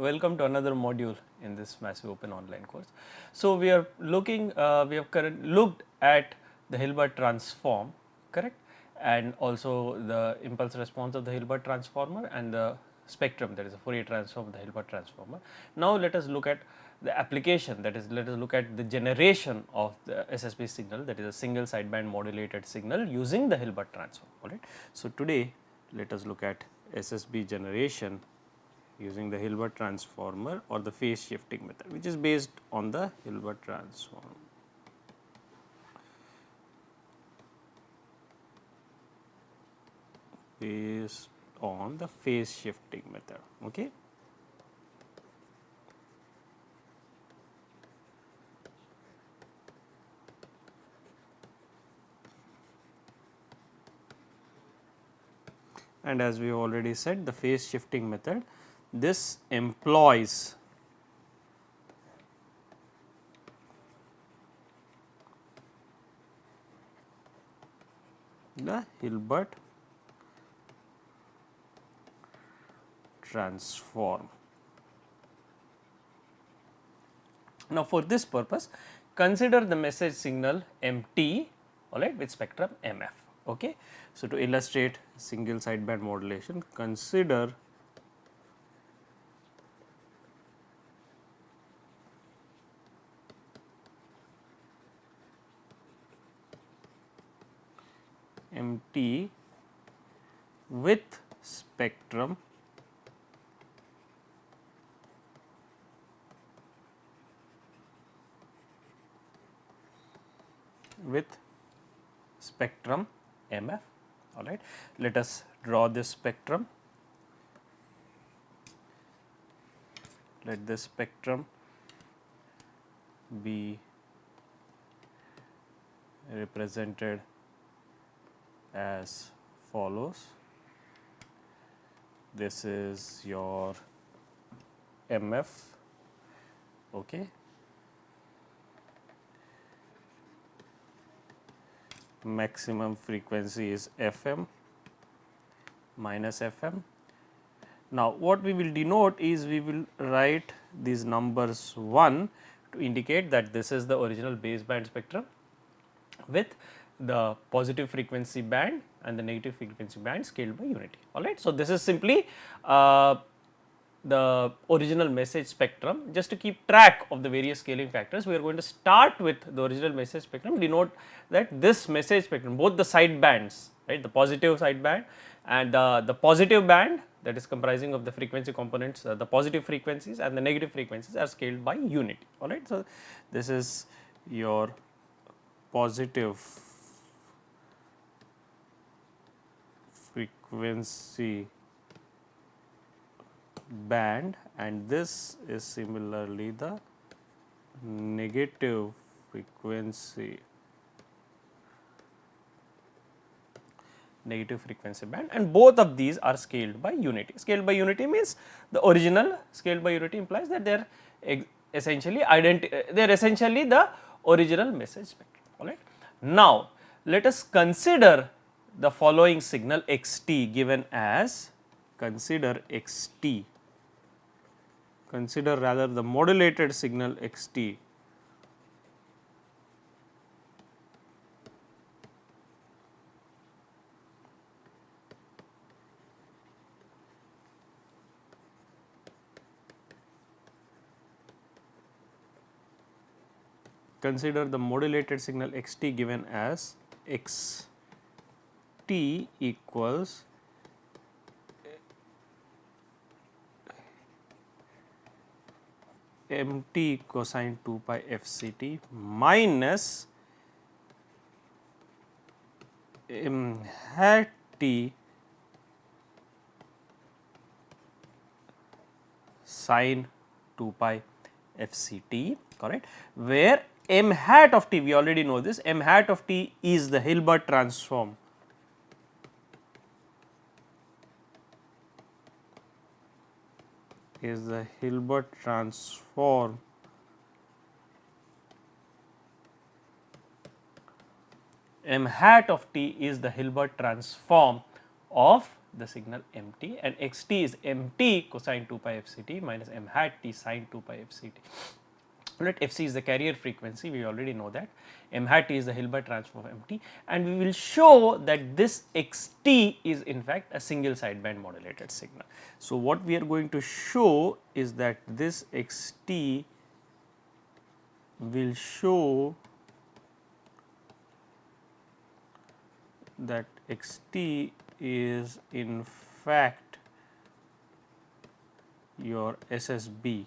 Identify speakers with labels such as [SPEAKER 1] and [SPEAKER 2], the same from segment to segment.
[SPEAKER 1] welcome to another module in this massive open online course. So, we are looking, we have looked at the Hilbert transform, correct, and also the impulse response of the Hilbert transformer and the spectrum, that is a Fourier transform of the Hilbert transformer. Now, let us look at the application, that is let us look at the generation of the Ssb signal, that is a single sideband modulated signal using the Hilbert transform, alright. So, today let us look at Ssb generation using the Hilbert transformer or the phase shifting method, which is based on the Hilbert transform. Based on the phase shifting method. Okay. And as we already said, the phase shifting method, this employs the Hilbert transform. Now, for this purpose, consider the message signal MT, alright, with spectrum MF. Okay. So, to illustrate single sideband modulation, consider MT with spectrum MF, all right. Let us draw this spectrum. Let this spectrum be represented as follows. This is your MF, okay. Maximum frequency is FM minus FM. Now, what we will denote is we will write these numbers 1 to indicate that this is the original baseband spectrum with the positive frequency band and the negative frequency band scaled by unity, alright. So, this is simply the original message spectrum. Just to keep track of the various scaling factors, we are going to start with the original message spectrum, denote that this message spectrum, both the side bands, right, the positive side band and the positive band, that is comprising of the frequency components, the positive frequencies and the negative frequencies are scaled by unity, alright. So, this is your positive frequency band and this is similarly the negative frequency band, and both of these are scaled by unity. Scaled by unity means the original scaled by unity implies that they are essentially they are essentially the original message spectrum, alright. Now, let us consider the following signal xt given as, consider rather the modulated signal xt consider the modulated signal xt given as xt equals mt cosine 2 pi fct minus m hat t sine 2 pi fct, correct, where m hat of t, we already know this, m hat of t is the Hilbert transform m hat of t is the Hilbert transform of the signal mt, and xt is mt cosine 2 pi fct minus m hat t sine 2 pi fct. Let fc is the carrier frequency, we already know that, m hat t is the Hilbert transform of mt, and we will show that this xt is in fact a single sideband modulated signal. So, what we are going to show is that this xt will show that xt is in fact your Ssb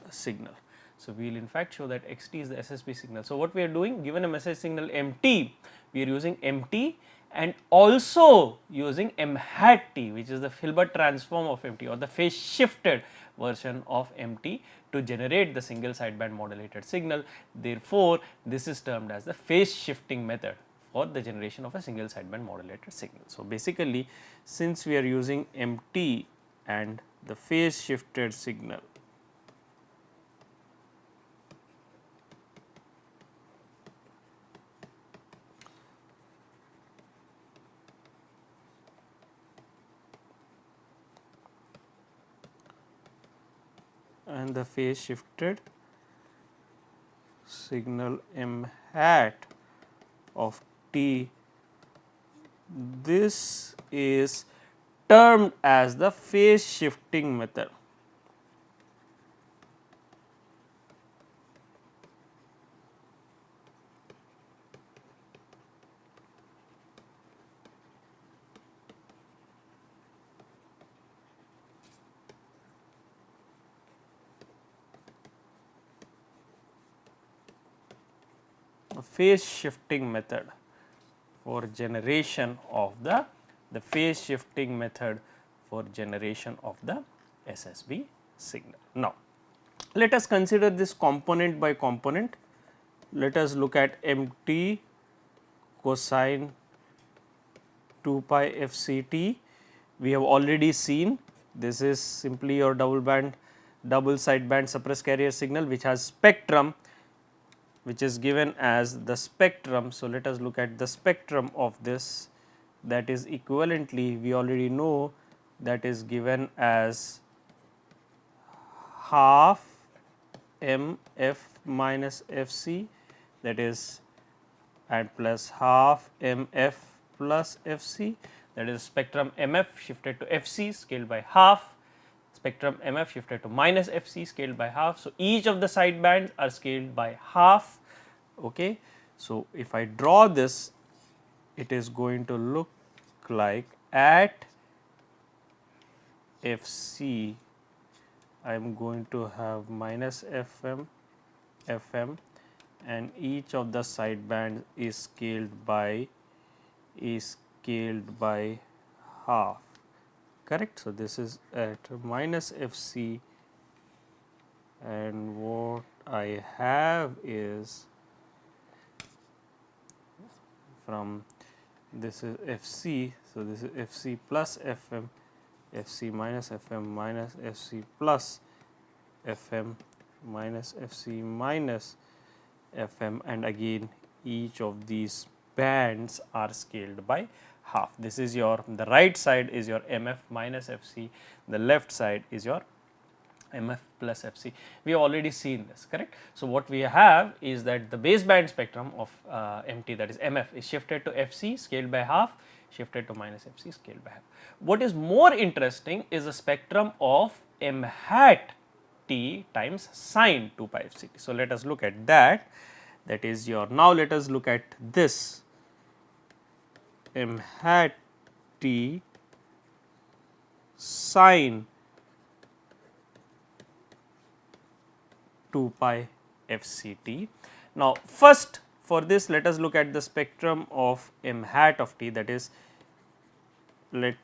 [SPEAKER 1] signal. So, we will in fact show that xt is the Ssb signal. So, what we are doing, given a message signal mt, we are using mt and also using m hat t, which is the Hilbert transform of mt or the phase shifted version of mt to generate the single sideband modulated signal. Therefore, this is termed as the phase shifting method for the generation of a single sideband modulated signal. So, basically since we are using mt and the phase shifted signal, and the phase shifted signal m hat of t, this is termed as the phase shifting method. Phase shifting method for generation of the phase shifting method for generation of the Ssb signal. Now, let us consider this component by component. Let us look at mt cosine 2 pi fct. We have already seen this is simply your double sideband suppressed carrier signal which has spectrum, which is given as the spectrum. So, let us look at the spectrum of this, that is equivalently we already know that is given as half m f minus f c, that is and plus half m f plus f c, that is spectrum m f shifted to f c scaled by half, spectrum m f shifted to minus f c scaled by half. So, each of the side bands are scaled by half. Okay. So, if I draw this, it is going to look like at f c I am going to have minus fm and each of the side bands is scaled by half, correct. So, this is at minus f c, and what I have is from this is f c. So, this is f c plus f m, f c minus f m minus f c plus f m minus f c minus f m, and again each of these bands are scaled by half. This is your, the right side is your m f minus f c, the left side is your m f plus f c. We have already seen this, correct. So, what we have is that the baseband spectrum of mt, that is m f, is shifted to f c scaled by half, shifted to minus f c scaled by half. What is more interesting is the spectrum of m hat t times sine 2 pi f c t. So, let us look at that, that is your, now let us look at this m hat t sine 2 pi f c t. Now, first for this let us look at the spectrum of m hat of t, that is let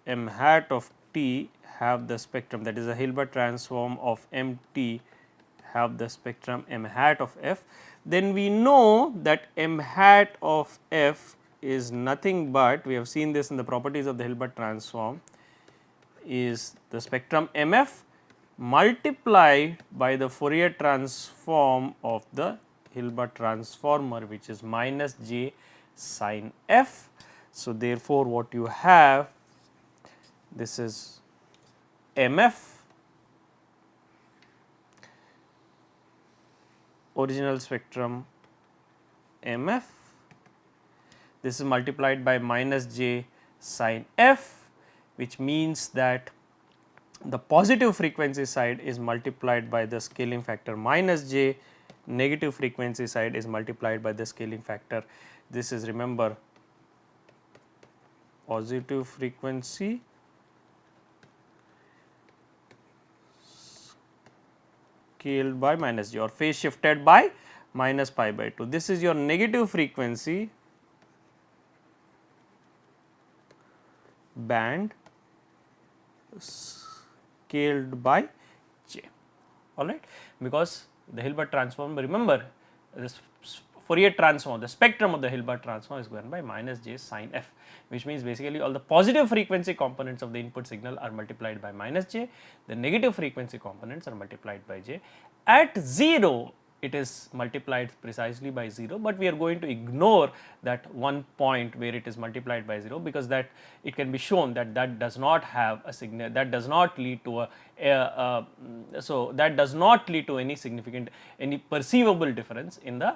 [SPEAKER 1] m hat of t have the spectrum, that is a Hilbert transform of m t have the spectrum m hat of f. Then we know that m hat of f is nothing but, we have seen this in the properties of the Hilbert transform, is the spectrum m f multiplied by the Fourier transform of the Hilbert transformer, which is minus j sin f. So, therefore, what you have, this is MF, original spectrum MF, this is multiplied by minus j sin f, which means that the positive frequency side is multiplied by the scaling factor minus j, negative frequency side is multiplied by the scaling factor. This is, remember, positive frequency scaled by minus j, or phase shifted by minus pi by 2. This is your negative frequency band scaled by j, alright, because the Hilbert transform, remember this Fourier transform, the spectrum of the Hilbert transform is given by minus j sin f, which means basically all the positive frequency components of the input signal are multiplied by minus j, the negative frequency components are multiplied by j. At 0 it is multiplied precisely by 0, but we are going to ignore that one point where it is multiplied by 0, because that it can be shown that that does not have a signal, that does not lead to so that does not lead to any significant, any perceivable difference in the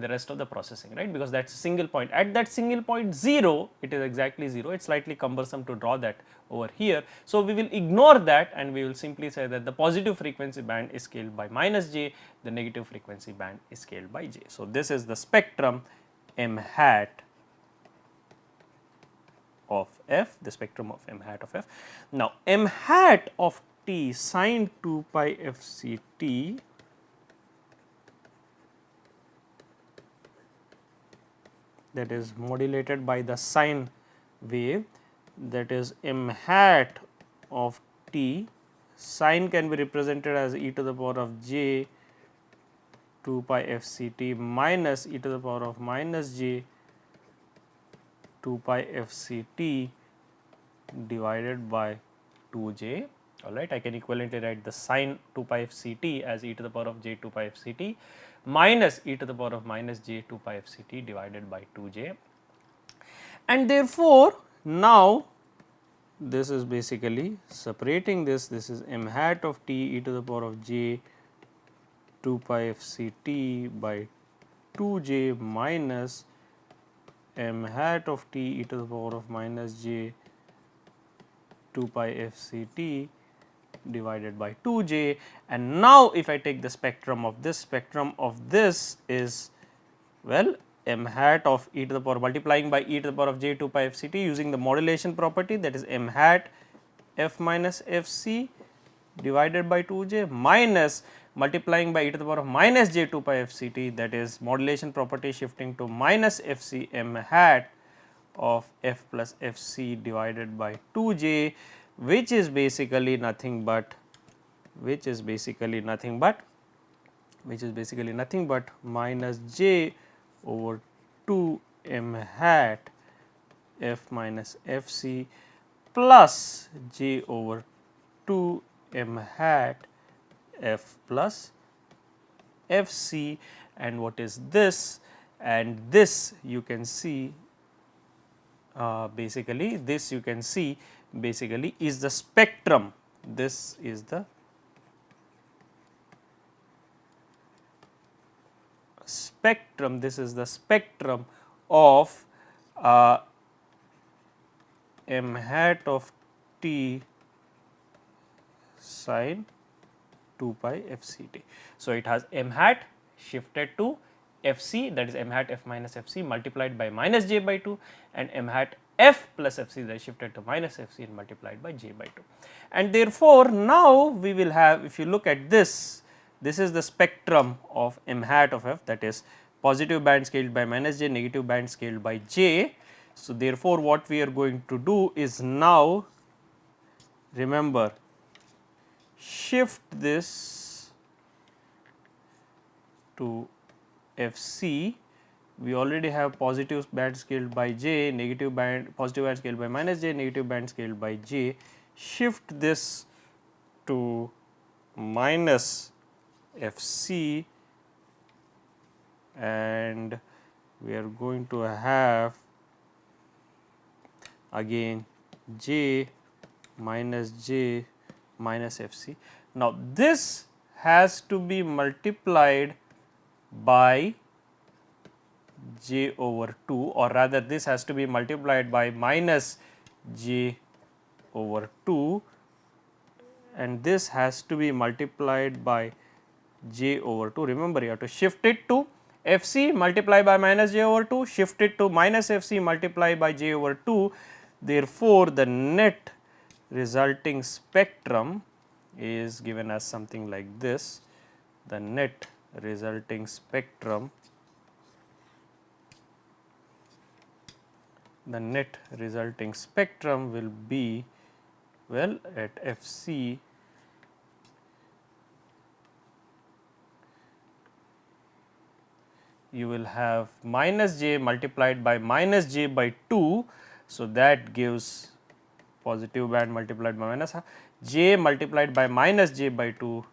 [SPEAKER 1] rest of the processing, right, because that is a single point. At that single point 0, it is exactly 0, it is slightly cumbersome to draw that over here. So, we will ignore that and we will simply say that the positive frequency band is scaled by minus j, the negative frequency band is scaled by j. So, this is the spectrum m hat of f, the spectrum of m hat of f. Now, m hat of t sin 2 pi f c t that is modulated by the sine wave, that is m hat of t, sine can be represented as e to the power of j 2 pi f c t minus e to the power of minus j 2 pi f c t divided by 2 j, alright. I can equivalently write the sine 2 pi f c t as e to the power of j 2 pi f c t minus e to the power of minus j 2 pi f c t divided by 2 j, and therefore, now this is basically separating this, this is m hat of t e to the power of j 2 pi f c t by 2 j minus m hat of t e to the power of minus j 2 pi f c t divided by 2 j. And now, if I take the spectrum of this is, well, m hat of e to the power multiplying by e to the power of j 2 pi f c t using the modulation property, that is m hat f minus f c divided by 2 j minus multiplying by e to the power of minus j 2 pi f c t, that is modulation property shifting to minus f c m hat of f plus f c divided by 2 j, which is basically nothing but minus j over 2 m hat f minus f c plus j over 2 m hat f plus f c, and what is this? And this you can see basically is the spectrum, this is the spectrum of m hat of t sin 2 pi f c t. So, it has m hat shifted to f c, that is m hat f minus f c multiplied by minus j by 2, and m hat f plus f c that is shifted to minus f c and multiplied by j by 2. And therefore, now we will have, if you look at this, this is the spectrum of m hat of f, that is positive band scaled by minus j, negative band scaled by j. So, therefore, what we are going to do is now, remember, shift this to f c. We already have positive band scaled by j, positive band scaled by minus j, negative band scaled by j. Shift this to minus f c, and we are going to have again j minus j minus fc. Now, this has to be multiplied by j over 2, or rather this has to be multiplied by minus j over 2, and this has to be multiplied by j over 2. Remember, you have to shift it to fc multiply by minus j over 2, shift it to minus fc multiply by j over 2. Therefore, the net resulting spectrum is given as something like this. The net resulting spectrum, will be, well, at fc you will have minus j multiplied by minus j by 2. So, that gives positive band multiplied by minus half, j multiplied by minus j by 2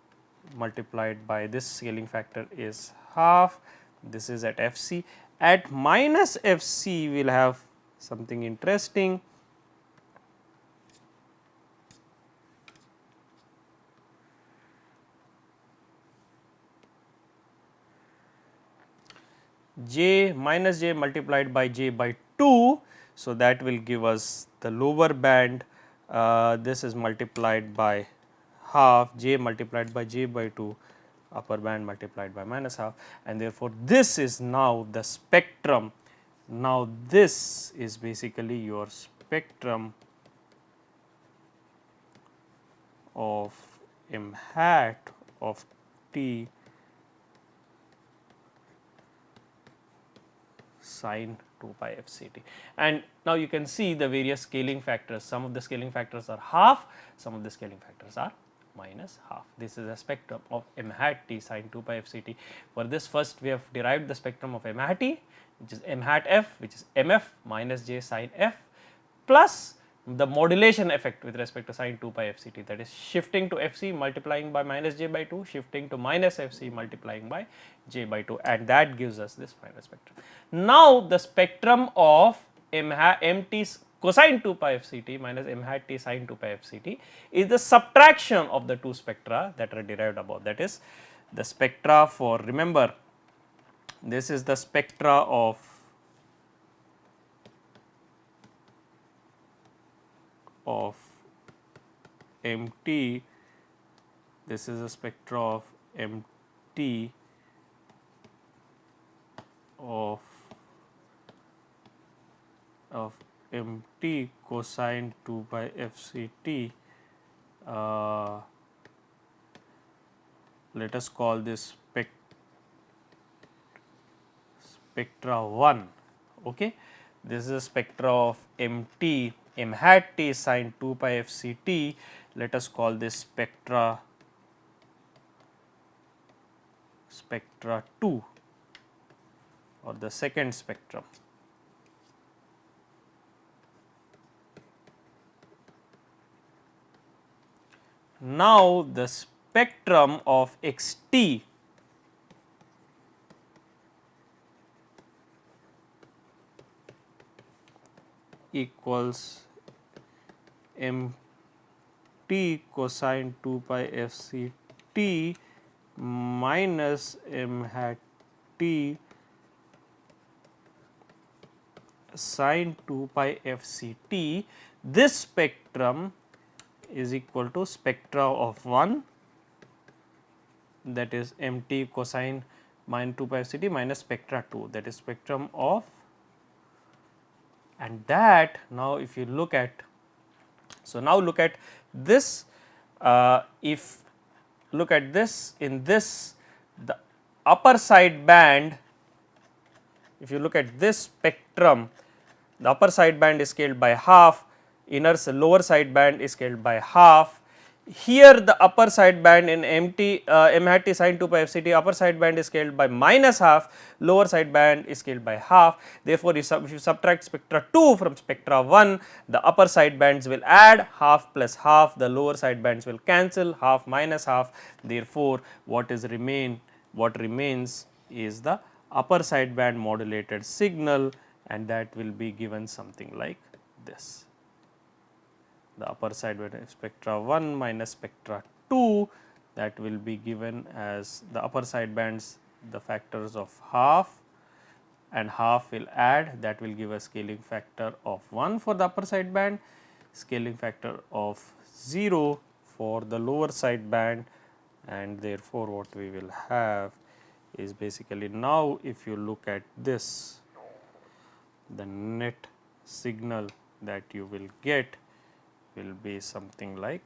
[SPEAKER 1] multiplied by this scaling factor is half. This is at fc. At minus fc we will have something interesting. J minus j multiplied by j by 2. So, that will give us the lower band. This is multiplied by half, j multiplied by j by 2, upper band multiplied by minus half, and therefore, this is now the spectrum. Now, this is basically your spectrum of m hat of t sin 2 pi f c t. And now, you can see the various scaling factors. Some of the scaling factors are half, some of the scaling factors are minus half. This is a spectrum of m hat t sin 2 pi f c t. For this, first we have derived the spectrum of m hat t, which is m hat f, which is m f minus j sin f, plus the modulation effect with respect to sin 2 pi f c t, that is shifting to f c multiplying by minus j by 2, shifting to minus f c multiplying by j by 2, and that gives us this final spectrum. Now, the spectrum of m t cosine 2 pi f c t minus m hat t sin 2 pi f c t is the subtraction of the two spectra that are derived above. That is the spectra for, remember, this is the spectra of mt, this is a spectra of mt of mt cosine 2 pi f c t. Let us call this spectra 1. Okay. This is a spectra of mt m hat t sin 2 pi f c t. Let us call this spectra 2, or the second spectrum. Now, the spectrum of x t equals m t cosine 2 pi f c t minus m hat t sin 2 pi f c t. This spectrum is equal to spectra of 1, that is m t cosine minus 2 pi f c t minus spectra 2, that is spectrum of, and that now if you look at, so now look at this, if look at this, in this the upper side band, if you look at this spectrum, the upper side band is scaled by half, lower side band is scaled by half. Here the upper side band in m hat t sin 2 pi f c t, upper side band is scaled by minus half, lower side band is scaled by half. Therefore, if you subtract spectra 2 from spectra 1, the upper side bands will add, half plus half, the lower side bands will cancel, half minus half. Therefore, what remains is the upper side band modulated signal, and that will be given something like this. the upper sideband spectra 1 minus spectra 2, that will be given as the upper sidebands the factors of half and half will add, that will give a scaling factor of 1 for the upper sideband, scaling factor of 0 for the lower sideband, and therefore, what we will have is basically now if you look at this, the net signal that you will get will be something like,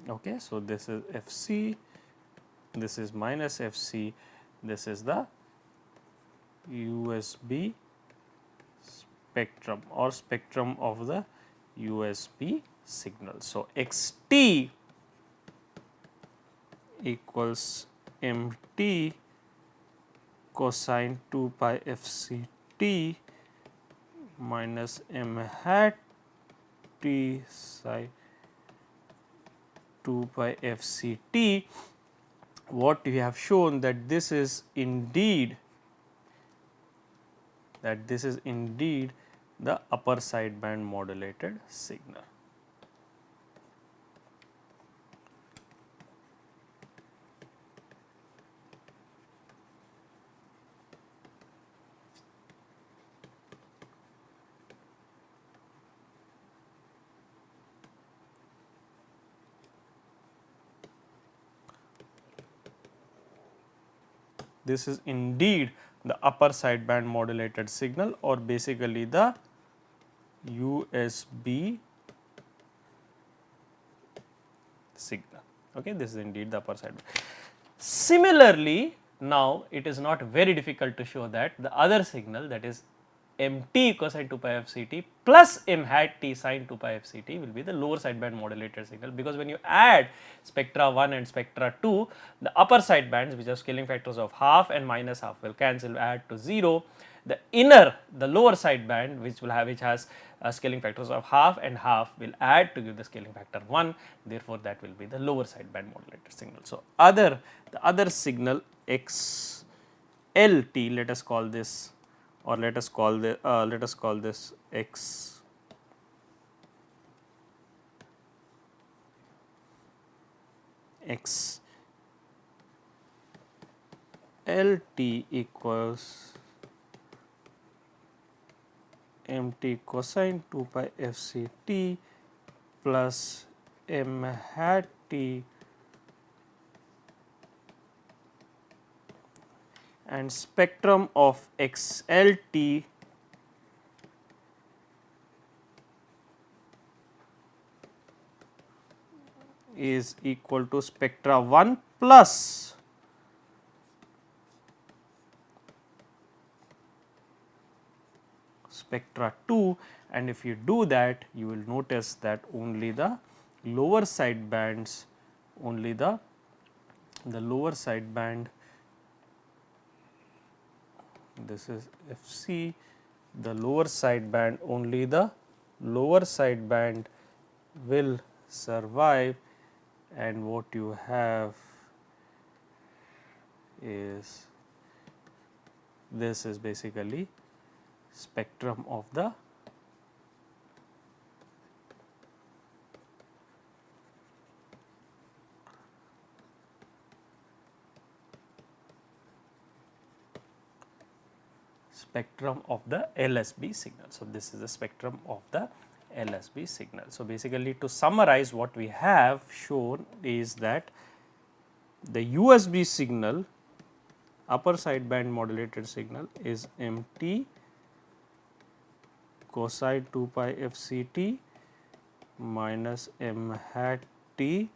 [SPEAKER 1] okay. So, this is F c, this is minus F c, this is the USB spectrum or spectrum of the USB signal. So, x t equals m t cosine 2 pi f c t minus m hat t psi 2 pi f c t. What we have shown that this is indeed the upper sideband modulated signal. This is indeed the upper sideband modulated signal or basically the USB signal. Okay, this is indeed the upper sideband. Similarly, now it is not very difficult to show that the other signal, that is m t cosine 2 pi f c t plus m hat t sine 2 pi f c t will be the lower sideband modulated signal, because when you add spectra 1 and spectra 2, the upper sidebands which have scaling factors of half and minus half will cancel, add to 0. The inner, the lower sideband which has scaling factors of half and half will add to give the scaling factor 1, therefore, that will be the lower sideband modulated signal. So, the other signal x L t, let us call this, or let us call this x L t equals m t cosine 2 pi f c t plus m hat t and spectrum of x L t is equal to spectra 1 plus spectra 2, and if you do that you will notice that only the lower sidebands, only the lower sideband, this is F c, the lower sideband, only the lower sideband will survive, and what you have is, this is basically spectrum of the LSB signal. So, this is the spectrum of the LSB signal. So, basically to summarize, what we have shown is that the USB signal, upper sideband modulated signal, is m t cosine 2 pi f c t minus m hat t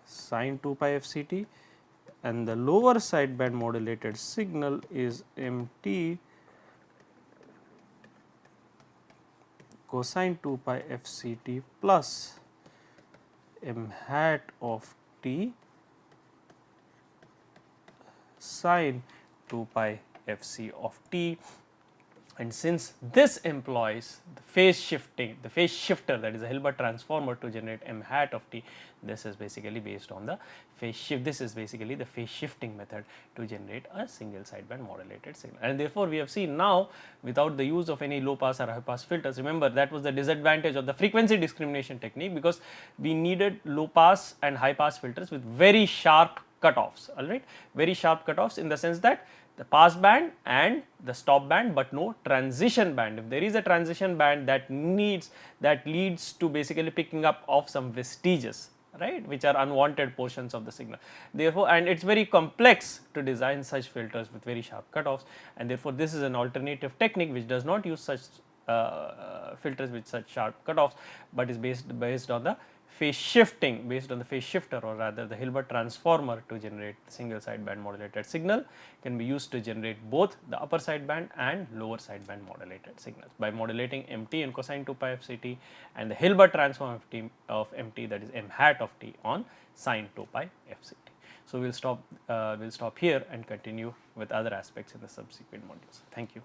[SPEAKER 1] sine 2 pi f c t, and the lower sideband modulated signal is m t cosine 2 pi f c t plus m hat of t sine 2 pi f c of t. And since this employs the phase shifting, the phase shifter, that is a Hilbert transformer to generate m hat of t, this is basically based on the phase shift. This is basically the phase shifting method to generate a single sideband modulated signal. And therefore, we have seen now without the use of any low pass or high pass filters, remember that was the disadvantage of the frequency discrimination technique, because we needed low pass and high pass filters with very sharp cutoffs, alright, very sharp cutoffs in the sense that the pass band and the stop band, but no transition band. If there is a transition band, that leads to basically picking up of some vestiges, right, which are unwanted portions of the signal. Therefore, and it is very complex to design such filters with very sharp cutoffs, and therefore, this is an alternative technique which does not use such filters with such sharp cutoffs, but is based on the phase shifting, based on the phase shifter, or rather the Hilbert transformer to generate the single sideband modulated signal can be used to generate both the upper sideband and lower sideband modulated signals by modulating mt in cosine 2 pi f c t and the Hilbert transform of mt, that is m hat of t on sine 2 pi f c t. So, we will stop here and continue with other aspects in the subsequent modules. Thank you.